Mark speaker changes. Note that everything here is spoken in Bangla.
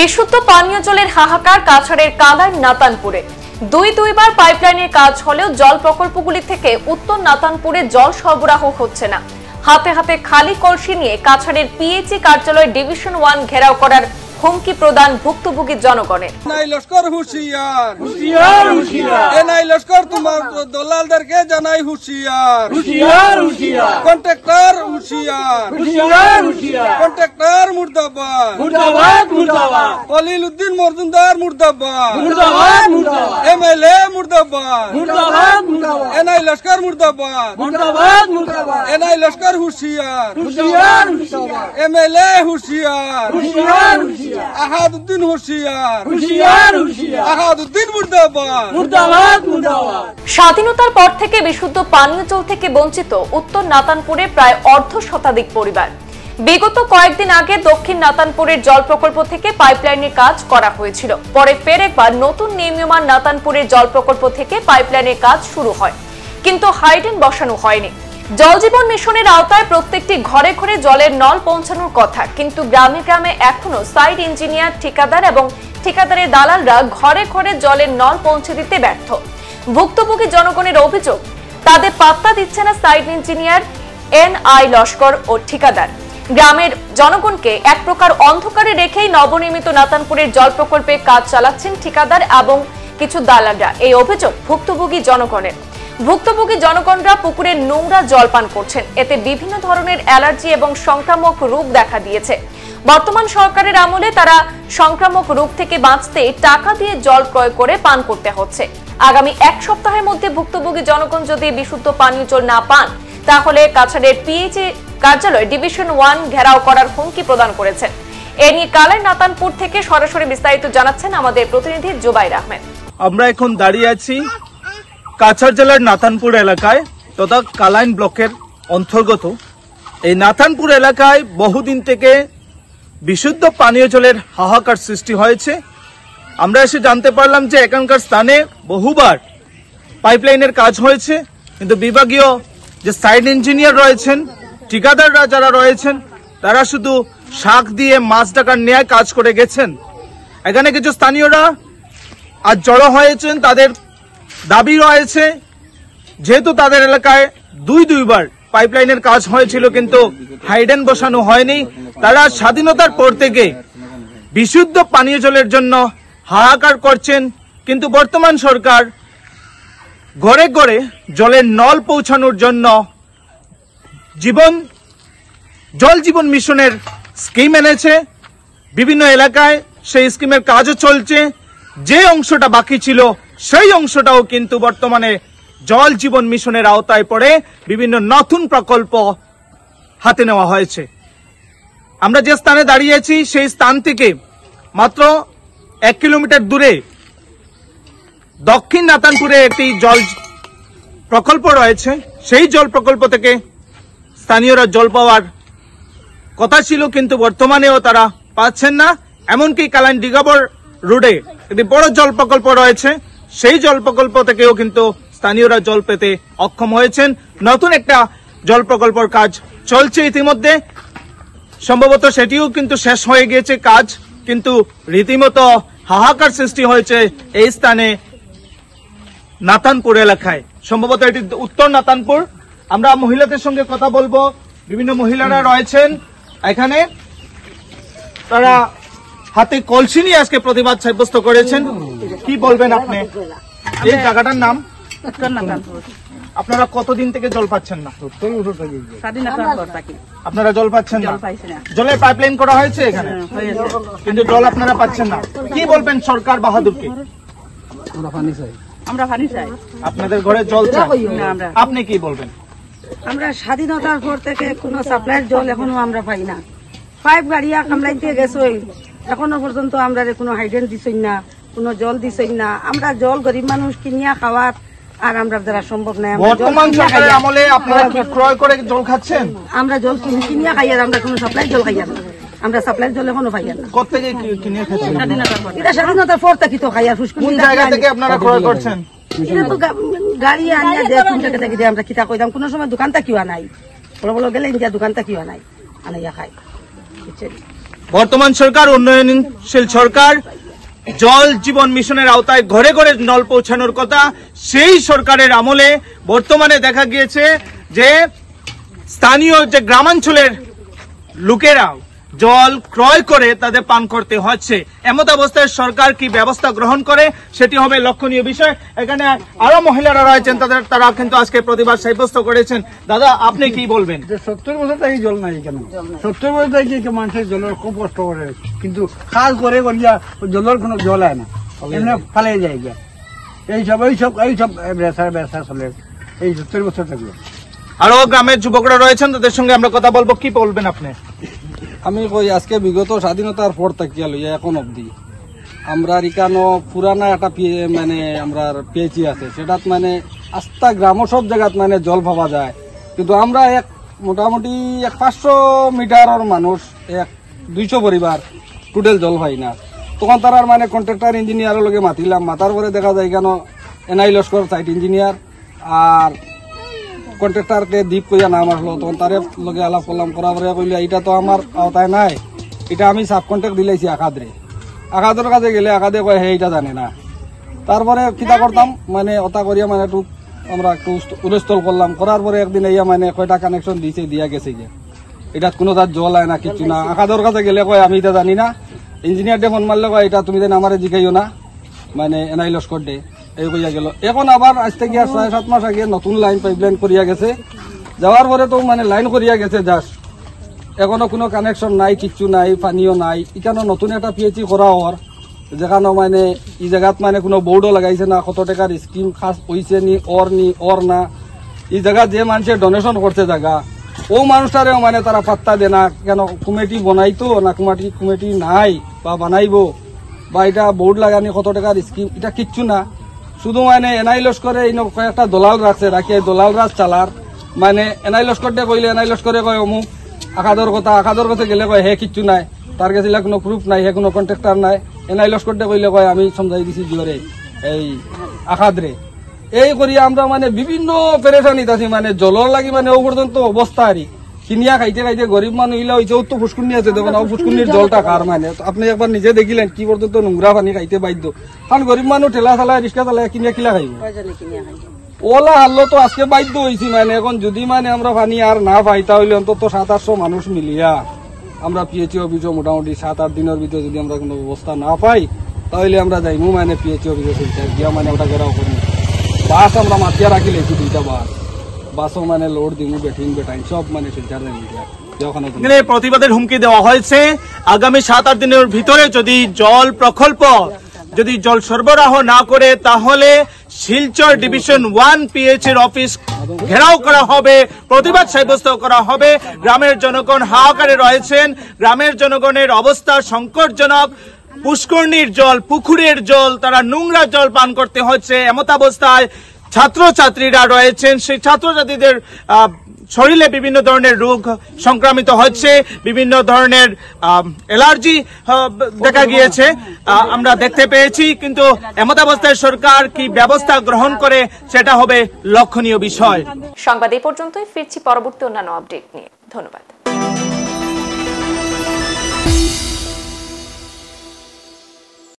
Speaker 1: বিশুদ্ধ পানীয় জলের হাহাকার কাছাড়ের কালাইন নাতানপুরে। দুইবার পাইপলাইনের কাজ হলেও জল প্রকল্পগুলি থেকে উত্তর নাতানপুরে জল সরবরাহ হচ্ছে না। হাতে হাতে খালি কলসি নিয়ে কাছাড়ের পিএইচই কার্যালয় ডিভিশন 1 ঘেরাও করার হুমকি প্রদান ভুক্তভোগী জনগণের।
Speaker 2: এনআই লস্কর হুঁশিয়ার হুঁশিয়ার হুঁশিয়ার, এনআই লস্কর তোমার দলালদেরকে জানাই হুঁশিয়ার হুঁশিয়ার হুঁশিয়ার, কন্ট্রাক্টর হুঁশিয়ার হুঁশিয়ার হুঁশিয়ার, কন্ট্রাক্টর মুর্দাবাদ মুর্দাবাদ মুর্দাবাদ, খলিলউদ্দিন মজুমদার মুর্দাবাদ মুর্দাবাদ মুর্দাবাদ, এমএলএ মুর্দাবাদ মুর্দাবাদ মুর্দাবাদ, এনআই লস্কর মুর্দাবাদ মুর্দাবাদ মুর্দাবাদ, এনআই লস্কর হুঁশিয়ার হুঁশিয়ার হুঁশিয়ার, এমএলএ হুঁশিয়ার হুঁশিয়ার হুঁশিয়ার, আহাদউদ্দিন হুঁশিয়ার হুঁশিয়ার হুঁশিয়ার, আহাদউদ্দিন মুর্দাবাদ মুর্দাবাদ মুর্দাবাদ।
Speaker 1: স্বাধীনতার পর থেকে বিশুদ্ধ পানীয় জল থেকে বঞ্চিত উত্তর নাতানপুরে প্রায় অর্ধ শতাধিক পরিবার। বিগত কয়েকদিন আগে দক্ষিণ নাতানপুরের জল প্রকল্প থেকে পাইপলাইনের কাজ করা হয়েছিল। পরে ফের একবার নতুন নির্মীয়মান নাতানপুরের জল প্রকল্প থেকে পাইপলাইনের কাজ শুরু হয়, কিন্তু হাইডেন বসানো হয়নি। জল জীবন মিশনের আওতায় প্রত্যেকটি ঘরে ঘরে জলের নল পৌঁছানোর কথা, কিন্তু গ্রামে গ্রামে এখনো সাইট ইঞ্জিনিয়ার, ঠিকাদার এবং ঠিকাদারের দালালরা ঘরে ঘরে জলের নল পৌঁছে দিতে ব্যর্থ। ভুক্তভোগী জনগণের অভিযোগ, তাদের পাত্তা দিচ্ছে না সাইট ইঞ্জিনিয়ার, এনআই লস্কর ও ঠিকাদার। গ্রামের জনগণকে এক প্রকার অন্ধকারে রেখেই নবনির্মিত নাতানপুরের জল প্রকল্পে কাজ চালাচ্ছেন ঠিকাদার এবং কিছু দালালরা। এই অভিযোগ ভুক্তভোগী জনগণের। ভুক্তভোগী জনগণরা পুকুরের নোংরা জল পান করছেন, এতে বিভিন্ন ধরনের অ্যালার্জি এবং সংক্রামক রোগ দেখা দিয়েছে। বর্তমান সরকারের আমলে তারা সংক্রামক রোগ থেকে বাঁচতে টাকা দিয়ে জল ক্রয় করে পান করতে হচ্ছে। আগামী এক সপ্তাহের মধ্যে ভুক্তভোগী জনগণ যদি বিশুদ্ধ পানীয় জল না পান, তাহলে কাছাড়ের পিএইচই কার্যালয় ডিভিশন 1 ঘেরাও করার হুমকি প্রদান করেছেন। এ নিয়ে কালাইন নাতানপুর থেকে সরাসরি বিস্তারিত জানাচ্ছেন আমাদের প্রতিনিধি জুবাইর আহমেদ।
Speaker 3: আমরা এখন দাঁড়িয়ে আছি কাছাড় জেলার নাতানপুর এলাকায় তথা কালাইন ব্লকের অন্তর্গত। এই নাতানপুর এলাকায় বহুদিন থেকে বিশুদ্ধ পানীয় জলের হাহাকার সৃষ্টি হয়েছে। আমরা এসে জানতে পারলাম যে এখানকার স্থানে বহুবার পাইপলাইনের কাজ হয়েছে, কিন্তু বিভাগীয় যে সাইট ইঞ্জিনিয়ার রয়েছেন, ঠিকাদাররা যারা রয়েছেন, তারা শুধু শাক দিয়ে মাছ ডাকার ন্যায় কাজ করে গেছেন। এখানে কিছু স্থানীয়রা আজ জড়ো হয়েছেন। তাদের দাবি রয়েছে, যেহেতু তাদের এলাকায় দুইবার পাইপলাইনের কাজ হয়েছিল কিন্তু হাইডেন বসানো হয়নি, তারা স্বাধীনতার পর থেকে বিশুদ্ধ পানীয় জলের জন্য হাহাকার করছেন। কিন্তু বর্তমান সরকার ঘরে ঘরে জলের নল পৌঁছানোর জন্য জল জীবন মিশনের স্কিম এনেছে। বিভিন্ন এলাকায় সেই স্কিমের কাজও চলছে। যে অংশটা বাকি ছিল সেই অংশটাও কিন্তু বর্তমানে জল জীবন মিশনের আওতায় পড়ে বিভিন্ন নতুন প্রকল্প হাতে নেওয়া হয়েছে। আমরা যে স্থানে দাঁড়িয়েছি সেই স্থান থেকে মাত্র 1 কিলোমিটার দূরে দক্ষিণ নাতানপুরে একটি জল প্রকল্প রয়েছে। সেই জল প্রকল্প থেকে স্থানীয়রা জল পাওয়ার কথা ছিল, কিন্তু বর্তমানেও তারা পাচ্ছেন না। এমনকি কালাইন ডিগাবর রোডে একটি বড় জল প্রকল্প রয়েছে, সেই জল প্রকল্প থেকেও কিন্তু স্থানীয়রা জল পেতে অক্ষম হয়েছেন। নতুন একটা জল প্রকল্পের কাজ চলছে ইতিমধ্যে, সম্ভবত সেটিও কিন্তু শেষ হয়ে গিয়েছে কাজ, কিন্তু রীতিমতো হাহাকার সৃষ্টি হয়েছে এই স্থানে নাতানপুর এলাকায়। সম্ভবত এটি উত্তর নাতানপুর। আমরা মহিলাদের সঙ্গে কথা বলবো। বিভিন্ন মহিলারা রয়েছেন এখানে, তারা হাতে কলসি নিয়ে আজকে প্রতিবাদ সাব্যস্ত করেছেন। কি বলবেন আপনি? এই জায়গাটার নাম আপনারা কতদিন থেকে জল পাচ্ছেন না? আপনারা জল পাচ্ছেন না? জলের পাইপলাইন করা হয়েছে এখানে, কিন্তু জল আপনারা পাচ্ছেন না। কি বলবেন সরকার বাহাদুরকে?
Speaker 4: আমরা পানি চাই,
Speaker 3: আপনাদের ঘরে জল চাই, আপনি কি বলবেন?
Speaker 4: আমরা স্বাধীনতার পর থেকে কোন সাপ্লাইয়ের জল এখনো আমরা পাই না। পাইপ গাড়িয়া কামলাইতে গেছই, এখনো পর্যন্ত আমরা কোনো হাইডেন দিছই না, কোনো জল দিছই না। আমরা জল গরিব মানুষ কিনিয়া খাওয়ার আর আমরা দ্বারা সম্ভব নাই।
Speaker 3: বর্তমান সরকারের আমলে আপনারা কি ক্রয় করে জল খাচ্ছেন?
Speaker 4: আমরা জল কিনিয়া খাই, আর আমরা কোনো সাপ্লাই জল খাই না। আমরা সাপ্লাইয়ের জল এখনো পাই না।
Speaker 3: কত থেকে কিনে খাচ্ছেন?
Speaker 4: এটা স্বাধীনতার পর থেকে তো খাই। আর
Speaker 3: কোন জায়গা থেকে আপনারা ক্রয় করছেন?
Speaker 4: এটা তো গাড়ি আনিয়া দেয়, কোন জায়গা থেকে আমরা কিতা কইতাম। কোনো সময় দোকানটা কিয়া নাই, বড় বড় গেলে ইন্ডিয়া দোকানটা কিয়া নাই, আনাইয়া খাই।
Speaker 3: বর্তমান সরকার উন্নয়নশীল সরকার, জল জীবন মিশনের আওতায় ঘরে ঘরে নল পৌঁছানোর কথা। সেই সরকারের আমলে বর্তমানে দেখা গিয়েছে যে স্থানীয় যে গ্রামাঞ্চলের লোকেরা জল ক্রয় করে তাদের পান করতে হচ্ছে। এমত অবস্থায় সরকার কি ব্যবস্থা গ্রহণ করে সেটি হবে লক্ষণীয় বিষয়। এখানে আরো মহিলারা রয়েছেন, তারা কিন্তু আজকে প্রতিবাদ সাব্যস্ত করেছেন। দাদা, আপনি কি বলবেন?
Speaker 5: 70 বছর থেকে জল নাই কেন? 70 বছর থেকে মানুষের জলের খুব কষ্ট করে, কিন্তু কাজ করে করিয়া জলের কোনো জল আয় না, এমনি ফালে যায় গিয়া। এইসব ব্যবসা চলে এই 70 বছর থেকে।
Speaker 3: আরো গ্রামের যুবকরা রয়েছেন, তাদের সঙ্গে আমরা কথা বলবো। কি বলবেন আপনি?
Speaker 2: আমি কই আজকে বিগত স্বাধীনতার পর থেকে লইয়া এখন অবধি আমরা এখানো পুরানা একটা মানে আমরা পিএইচি আছে, সেটাত মানে আস্তা গ্রাম সব জায়গাত মানে জল পাওয়া যায়, কিন্তু আমরা এক মোটামুটি 500 মিটারের মানুষ 200 পরিবার টোটাল জল পাই না। তখন তার মানে কন্ট্রাক্টর ইঞ্জিনিয়ারের লগে মাতিলাম, মাতার পরে দেখা যায় কেন এনআই লস্কর সাইট ইঞ্জিনিয়ার আর কন্ট্রাক্টরকে দ্বীপ কইয়া নাম আসলো। তখন তারে লগে আলাপ করলাম, করার পরে কইলে এটা তো আমার আওতায় নাই, এটা আমি সাব কন্ট্রাক্ট দিলাইছি আকাদের কাছে গেলে আকাদে কয় হে এটা জানে না। তারপরে কিতা করতাম মানে ওটা করিয়া মানে একটু আমরা একটু উলস্থল করলাম, করার পরে একদিন ইয়া মানে কয়টা কানেকশন দিয়েছে, দিয়া গেছে গিয়ে এটা কোনো তার জল আয় না, কিছু না। আকাদের কাছে গেলে কয় আমি এটা জানি না। ইঞ্জিনিয়ার ডে ফোন মারলে কয় এটা তুমি দেন আমারে জিগাইও না, মানে এনআই লস্কর ডে এই কইয়া গেল। এখন আবার আজ থেকে 6-7 মাস আগে নতুন লাইন পাইপলাইন করিয়া গেছে, যাওয়ার পরে তো মানে লাইন করিয়া গেছে জাস্ট, এখনো কোনো কানেকশন নাই, কিচ্ছু নাই, পানিও নাই। এখানে নতুন একটা পিএইচি করা হওয়ার, যেখানে মানে এই জায়গাত মানে কোনো বোর্ডও লাগাইছে না, কত টাকার স্কিম খাস হইছে নি ওর না। এই জায়গা যে মানুষের ডোনেশন করছে জায়গা, ও মানুষটারেও মানে তারা পাত্তা দেয় না। কেন কমিটি বনাইতো না, কমিটি নাই বা বানাইবো, বা এটা বোর্ড লাগানি কত টাকার স্কিম, এটা কিচ্ছু না। শুধু মানে এনআই লস্করে কয়েকটা দলাল রাখছে, রাখি দলাল রাজ চালার, মানে এনআই লস্করটা কইলে এনআই লস্করে কয় অমুক, আকাদর কাছে গেলে কয় হে কিচ্ছু নাই, তার কাছে কোনো প্রুফ নাই, হে কোনো কন্ট্রাক্টর নাই। এনআই লস্করটা কইলে কয় আমি সমঝাই দিছি জোরে এই আকাদরে। এই করিয়া আমরা মানে বিভিন্ন পেরেশানিত আছি, মানে জলর লাগি মানে ও পর্যন্ত অবস্থা আরি কিনিয়া খাইতে খাইতে গরিব মানুষ ইলা হইছে। তো ফুসকুনি আছে দেখুন, ফুসকুনির জলটা কার মানে আপনি একবার নিজে দেখিলেন কি পর্যন্ত নোংরা পানি খাইতে বাধ্য। কারণ গরিব মানুষ ঠেলা চালায় রিক্সা চালায় কিনিয়া কিলা খাইব, ওলা হারলো তো আজকে বাধ্য হয়েছি। মানে এখন যদি মানে আমরা পানি আর না পাই তাহলে অন্তত 700-800 মানুষ মিলিয়া আমরা পিএইচি অফিসে মোটামুটি 7-8 দিনের ভিতরে যদি আমরা কোনো ব্যবস্থা না পাই তাহলে আমরা যাইমু মানে পিএইচি অফিসে শিলচার গিয়া মানে ওটা ঘেরাও করি। বাস আমরা মাতিয়া রাখি লেছি 2টা বাসও মানে লোড দিমু, বেটাইন সব মানে শিলচার
Speaker 3: এখানে প্রতিবাদের হুমকি দেওয়া হয়েছে। আগামী 7-8 দিনের ভিতরে যদি জল প্রকল্প যদি জল সরবরাহ না করে তাহলে শিলচর ডিভিশন 1 পিএইচির অফিস ঘেরাও করা হবে, প্রতিবাদ সাব্যস্ত করা হবে। গ্রামের জনগণ হাহাকারে রয়েছেন, গ্রামের জনগণের অবস্থা সংকটজনক। পুষ্করণীর জল, পুকুরের জল, তারা নোংরা জল পান করতে হচ্ছে। এমত অবস্থায় ছাত্রছাত্রীরা রয়েছেন, সেই ছাত্রছাত্রীদের শরীরে বিভিন্ন ধরনের রোগ সংক্রামিত হচ্ছে, বিভিন্ন ধরনের অ্যালার্জি দেখা গিয়েছে, আমরা দেখতে পেয়েছি। কিন্তু এমত অবস্থায় সরকার কি ব্যবস্থা গ্রহণ করে সেটা হবে লক্ষণীয় বিষয়।
Speaker 1: সংবাদ এই পর্যন্তই, ফিরছি পরবর্তী অন্যান্য আপডেট নিয়ে। ধন্যবাদ।